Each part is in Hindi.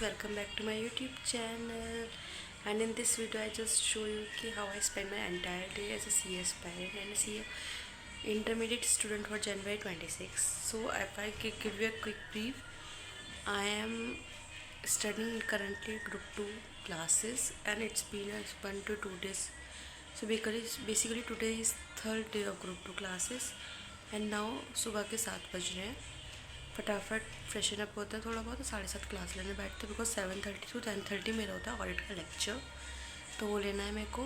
welcome back to my YouTube channel. And in this video I just show you how I spend my entire day as a CS parent and a CA intermediate student for January 26. So if I give you a quick brief, I am studying currently group 2 classes and it's been 1 to 2 days. So basically today is third day of group 2 classes and now सुबह के 7 बज रहे हैं. फटाफट फ्रेशन अप होता है थोड़ा बहुत, 7:30 क्लास लेने बैठते हैं बिकॉज 7:30 to 10:30 मेरा होता है ऑडिट का लेक्चर. तो वो लेना है मेरे को.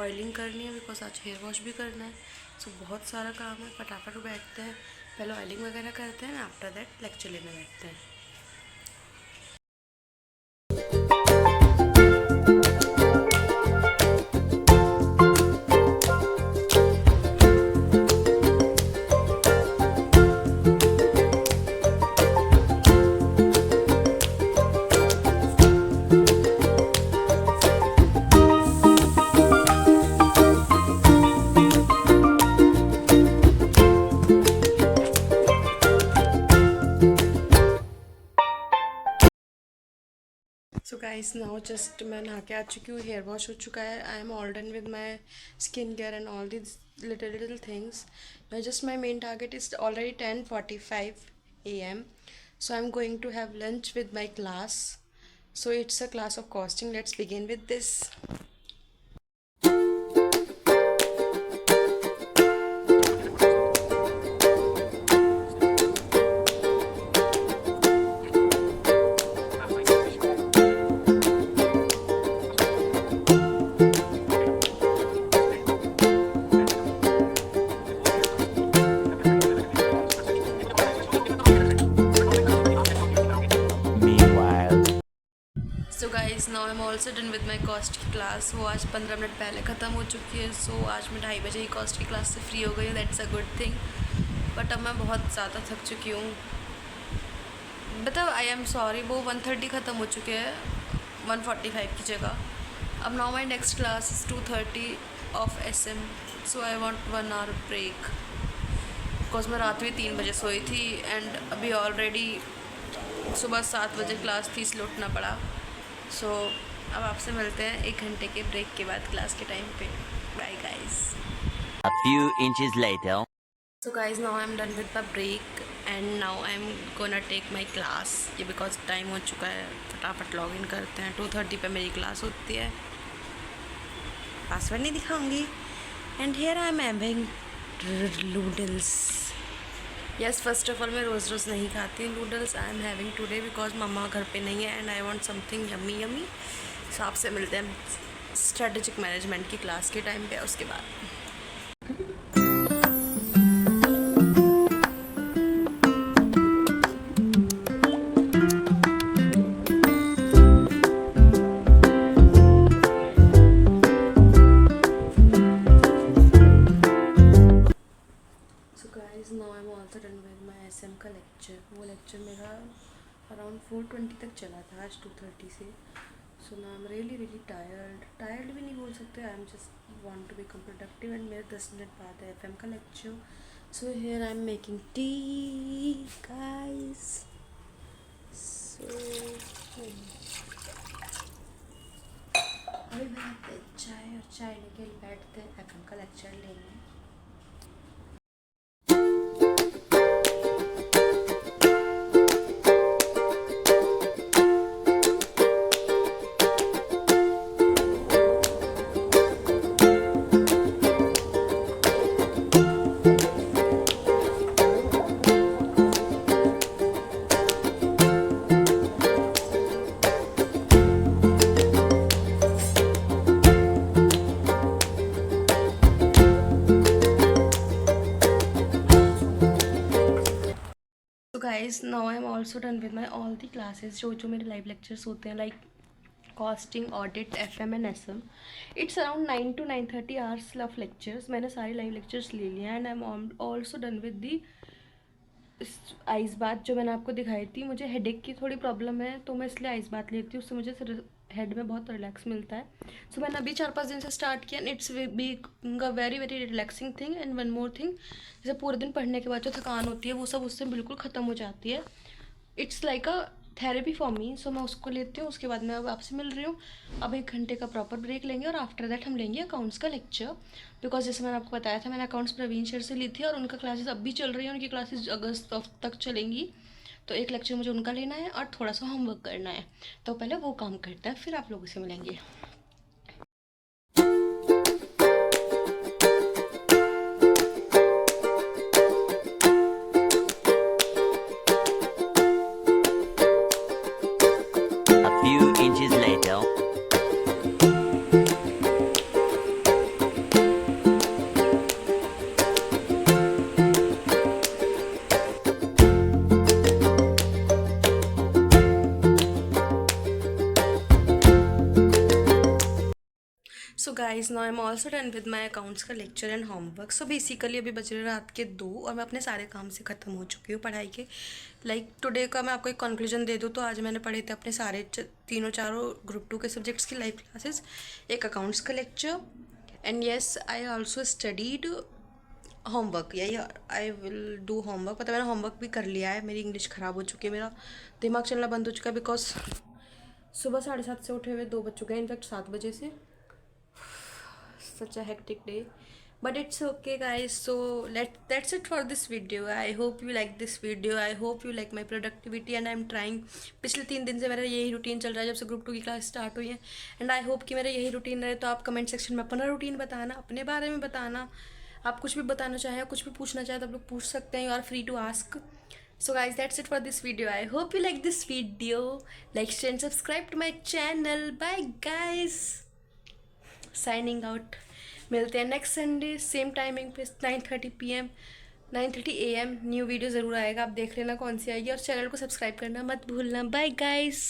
ऑयलिंग करनी है बिकॉज आज हेयर वॉश भी करना है. सो बहुत सारा काम है. फटाफट बैठते हैं, पहले ऑयलिंग वगैरह करते हैं, आफ्टर दैट लेक्चर लेने बैठते हैं. सो गाइस नाउ जस्ट मैं नहा के आ चुकी हूँ, हेयर वॉश हो चुका है. I am all done with my skin care and all this little things. Just my main target is already 10:45 AM. So I am going to have lunch with my class. So it's a class of costing. Let's begin with this. So guys now I am also done with my cost की क्लास. वो आज 15 मिनट पहले ख़त्म हो चुकी है. सो आज मैं 2:30 बजे ही कॉस्ट की क्लास से फ्री हो गई हूँ. That's a good thing. But अब मैं बहुत ज़्यादा थक चुकी हूँ. मतलब आई एम सॉरी, वो 1:30 ख़त्म हो चुके हैं 1:45 की जगह. अब now my next class is 2:30 of SM. So I want 1 hour break because मैं रात में 3 बजे सोई थी एंड अभी ऑलरेडी सुबह 7 बजे क्लास थी, इसलिए उठना पड़ा. सो अब आपसे मिलते हैं 1 घंटे के ब्रेक के बाद क्लास के टाइम पे. Bye guys. A few inches later. So guys, now I'm done with the break and now I'm gonna take my class. ये बिकॉज टाइम हो चुका है, फटाफट लॉग इन करते हैं. 2:30 पे मेरी क्लास होती है. पासवर्ड नहीं दिखाऊंगी. And here I am having noodles. Yes, first of all मैं रोज़ रोज़ नहीं खाती noodles. I am having today because मम्मा घर पे नहीं है and I want something yummy yummy. So आपसे मिलते हैं स्ट्रेटेजिक मैनेजमेंट की क्लास के टाइम पे उसके बाद. Now I am also done with my SM का लेक्चर. वो लेक्चर मेरा अराउंड 4:20 तक चला था आज 2:30 से. सो now I am really tired भी नहीं बोल सकते. I am just want to become productive and मेरा 10 मिनट बाद है FM का lecture. So here I am making tea guys. So अभी बनाते हैं चाय और चाय लेके बैठते हैं FM का लेक्चर लेने. Guys now I am also done with my all the classes. जो मेरे लाइव लेक्चर्स होते हैं like costing, audit, FM and SM. It's around 9 to 9:30 hours of lectures. मैंने सारे लाइव लेक्चर्स ले लिए and I am also done with the ice बात जो मैंने आपको दिखाई थी. मुझे हेडेक की थोड़ी प्रॉब्लम है तो मैं इसलिए आइस बात लेती हूँ. उससे मुझे हेड में बहुत रिलैक्स मिलता है. सो मैंने अभी 4-5 दिन से स्टार्ट किया and it's being a very relaxing thing. And one more thing, जैसे पूरे दिन पढ़ने के बाद जो थकान होती है वो सब उससे बिल्कुल ख़त्म हो जाती है. It's like a therapy for me, so मैं उसको लेती हूँ। उसके बाद मैं अब आपसे मिल रही हूँ। अब 1 घंटे का प्रॉपर ब्रेक लेंगे और आफ्टर दैट हम लेंगे अकाउंट्स का लेक्चर। बिकॉज जैसे मैंने आपको बताया था, मैंने अकाउंट्स प्रवीण सर से ली थी और उनका क्लासेस अब भी चल रही है। उनकी क्लासेस अगस्त तक चलेंगी। तो एक लेक्चर मुझे उनका लेना है और थोड़ा सा होमवर्क करना है। तो पहले वो काम करते हैं, फिर आप लोगों से मिलेंगे। A few inches later. So guys now I am also done with my accounts का lecture and homework. So basically अभी बज रहे रात के 2 और मैं अपने सारे काम से ख़त्म हो चुकी हूँ पढ़ाई के। लाइक टुडे का मैं आपको एक कंक्लूजन दे दूँ तो आज मैंने पढ़े थे अपने सारे तीनों चारों ग्रुप 2 के सब्जेक्ट्स की लाइव क्लासेस, एक अकाउंट्स का lecture, and yes I also studied homework. यही आई विल डू होमवर्क। पता मैंने होमवर्क भी कर लिया है। मेरी इंग्लिश ख़राब हो चुकी है, मेरा दिमाग चलना बंद हो चुका है बिकॉज सुबह 7:30 से उठे हुए 2 बज चुके हैं, इनफैक्ट 7 बजे से। Such a hectic day, but it's okay guys. So that's it for this video. I hope you like this video. I hope you like my productivity and I'm trying. पिछले 3 दिन से मेरा यही रूटीन चल रहा है जब से ग्रुप 2 की क्लास स्टार्ट हुई है, एंड आई होप कि मेरा यही रूटीन रहे। तो आप कमेंट सेक्शन में अपना रूटीन बताना, अपने बारे में बताना। आप कुछ भी बताना चाहें, कुछ भी पूछना चाहें तो आप लोग पूछ सकते हैं। You are free to ask. So guys, that's it for this video. I hope you like this video. Like, share and subscribe to my channel. Bye guys. Signing out. मिलते हैं नेक्स्ट संडे सेम टाइमिंग पे 9:30 PM 9:30 AM न्यू वीडियो ज़रूर आएगा। आप देख लेना कौन सी आएगी और चैनल को सब्सक्राइब करना मत भूलना। Bye guys.